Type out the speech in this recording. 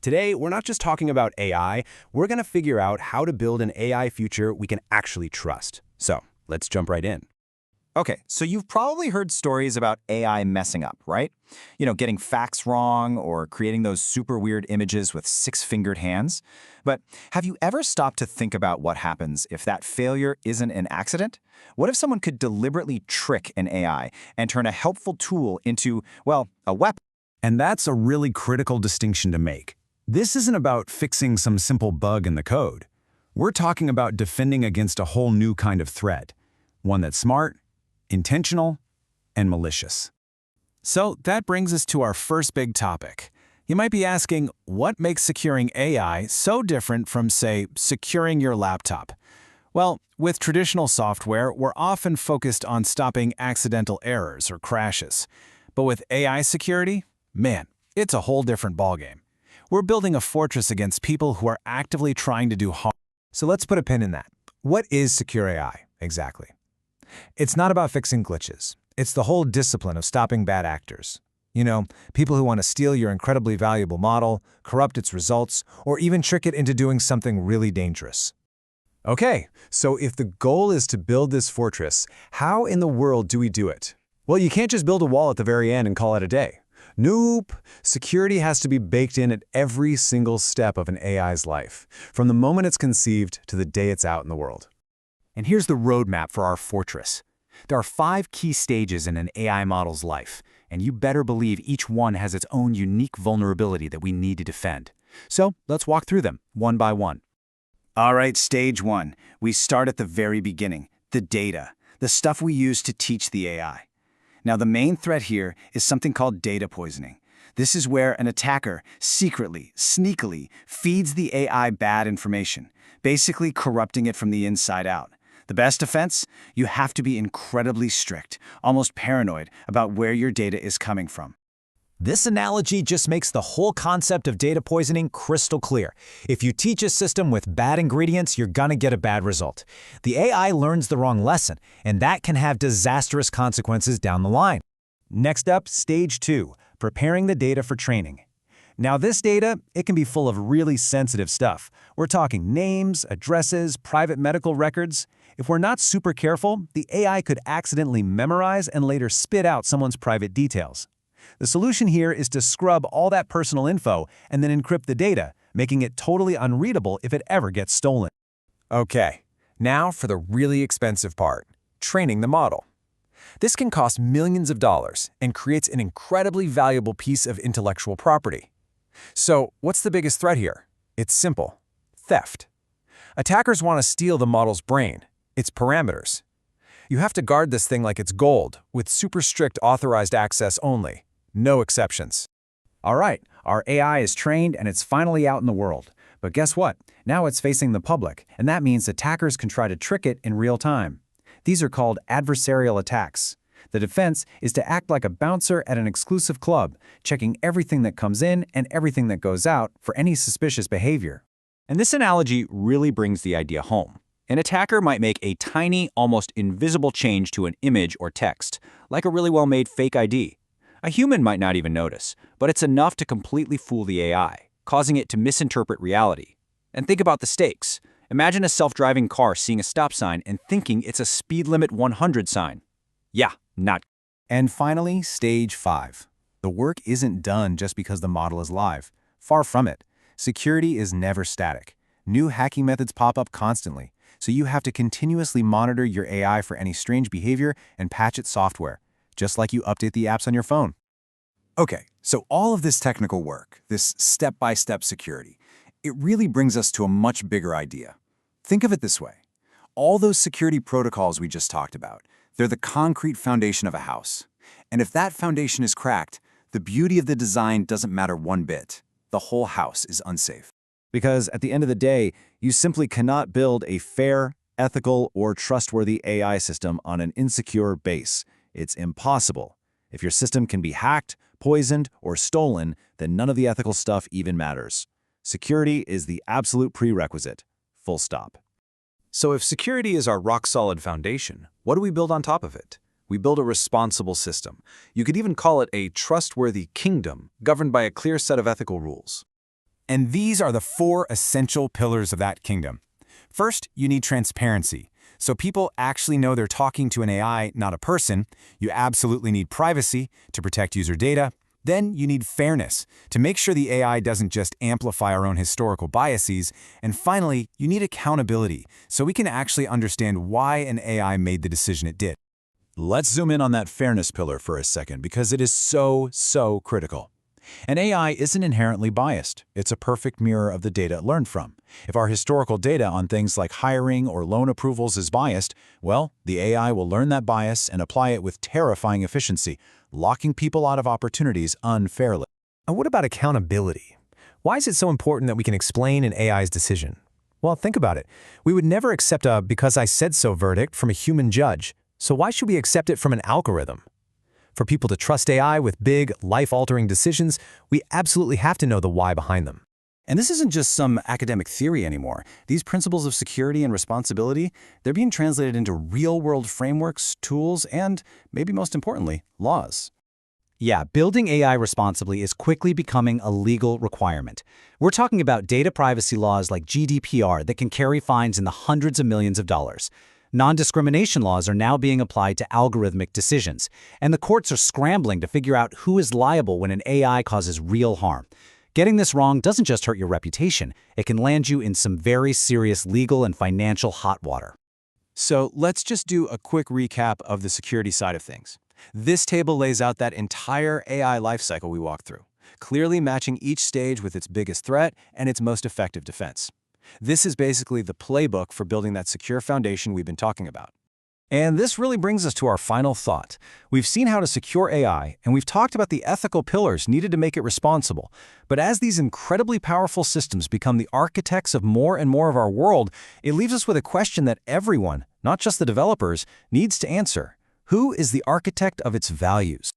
Today, we're not just talking about AI, we're going to figure out how to build an AI future we can actually trust. So, let's jump right in. Okay, so you've probably heard stories about AI messing up, right? Getting facts wrong or creating those super weird images with six-fingered hands. But have you ever stopped to think about what happens if that failure isn't an accident? What if someone could deliberately trick an AI and turn a helpful tool into, well, a weapon? And that's a really critical distinction to make. This isn't about fixing some simple bug in the code. We're talking about defending against a whole new kind of threat, one that's smart, intentional, and malicious. So that brings us to our first big topic. You might be asking, what makes securing AI so different from, say, securing your laptop? Well, with traditional software, we're often focused on stopping accidental errors or crashes. But with AI security, man, it's a whole different ballgame. We're building a fortress against people who are actively trying to do harm. So let's put a pin in that. What is secure AI exactly? It's not about fixing glitches. It's the whole discipline of stopping bad actors. People who want to steal your incredibly valuable model, corrupt its results, or even trick it into doing something really dangerous. Okay, so if the goal is to build this fortress, how in the world do we do it? Well, you can't just build a wall at the very end and call it a day. Nope. Security has to be baked in at every single step of an AI's life, from the moment it's conceived to the day it's out in the world. And here's the roadmap for our fortress. There are 5 key stages in an AI model's life, and you better believe each one has its own unique vulnerability that we need to defend. So let's walk through them, one by one. All right, stage 1. We start at the very beginning, the data, the stuff we use to teach the AI. Now, the main threat here is something called data poisoning. This is where an attacker secretly, sneakily feeds the AI bad information, basically corrupting it from the inside out. The best defense? You have to be incredibly strict, almost paranoid about where your data is coming from. This analogy just makes the whole concept of data poisoning crystal clear. If you teach a system with bad ingredients, you're gonna get a bad result. The AI learns the wrong lesson, and that can have disastrous consequences down the line. Next up, stage 2, preparing the data for training. Now this data, it can be full of really sensitive stuff. We're talking names, addresses, private medical records. If we're not super careful, the AI could accidentally memorize and later spit out someone's private details. The solution here is to scrub all that personal info and then encrypt the data, making it totally unreadable if it ever gets stolen. Okay, now for the really expensive part, training the model. This can cost millions of dollars and creates an incredibly valuable piece of intellectual property. So, what's the biggest threat here? It's simple: theft. Attackers want to steal the model's brain, its parameters. You have to guard this thing like it's gold, with super strict authorized access only. No exceptions. All right, our AI is trained and it's finally out in the world. But guess what? Now it's facing the public, and that means attackers can try to trick it in real time. These are called adversarial attacks. The defense is to act like a bouncer at an exclusive club, checking everything that comes in and everything that goes out for any suspicious behavior. And this analogy really brings the idea home. An attacker might make a tiny, almost invisible change to an image or text, like a really well-made fake ID. A human might not even notice, but it's enough to completely fool the AI, causing it to misinterpret reality. And think about the stakes. Imagine a self-driving car seeing a stop sign and thinking it's a speed limit 100 sign. Yeah, not. And finally, stage 5. The work isn't done just because the model is live. Far from it. Security is never static. New hacking methods pop up constantly, so you have to continuously monitor your AI for any strange behavior and patch its software, just like you update the apps on your phone. Okay, so all of this technical work, this step-by-step security, it really brings us to a much bigger idea. Think of it this way. All those security protocols we just talked about, they're the concrete foundation of a house. And if that foundation is cracked, the beauty of the design doesn't matter one bit. The whole house is unsafe. Because at the end of the day, you simply cannot build a fair, ethical, or trustworthy AI system on an insecure base. It's impossible. If your system can be hacked, poisoned, or stolen, then none of the ethical stuff even matters. Security is the absolute prerequisite. Full stop. So if security is our rock-solid foundation, what do we build on top of it? We build a responsible system. You could even call it a trustworthy kingdom, governed by a clear set of ethical rules. And these are the 4 essential pillars of that kingdom. First, you need transparency. So people actually know they're talking to an AI, not a person. You absolutely need privacy to protect user data. Then you need fairness to make sure the AI doesn't just amplify our own historical biases. And finally, you need accountability so we can actually understand why an AI made the decision it did. Let's zoom in on that fairness pillar for a second because it is so critical. An AI isn't inherently biased. It's a perfect mirror of the data it learned from. If our historical data on things like hiring or loan approvals is biased, well, the AI will learn that bias and apply it with terrifying efficiency, locking people out of opportunities unfairly. And what about accountability? Why is it so important that we can explain an AI's decision? Well, think about it. We would never accept a "because I said so" verdict from a human judge. So why should we accept it from an algorithm? For people to trust AI with big, life-altering decisions, we absolutely have to know the why behind them. And this isn't just some academic theory anymore. These principles of security and responsibility, they're being translated into real-world frameworks, tools, and, maybe most importantly, laws. Yeah, building AI responsibly is quickly becoming a legal requirement. We're talking about data privacy laws like GDPR that can carry fines in the hundreds of millions of dollars. Non-discrimination laws are now being applied to algorithmic decisions, and the courts are scrambling to figure out who is liable when an AI causes real harm. Getting this wrong doesn't just hurt your reputation, it can land you in some very serious legal and financial hot water. So let's just do a quick recap of the security side of things. This table lays out that entire AI lifecycle we walked through, clearly matching each stage with its biggest threat and its most effective defense. This is basically the playbook for building that secure foundation we've been talking about. And this really brings us to our final thought. We've seen how to secure AI, and we've talked about the ethical pillars needed to make it responsible. But as these incredibly powerful systems become the architects of more and more of our world, it leaves us with a question that everyone, not just the developers, needs to answer. Who is the architect of its values?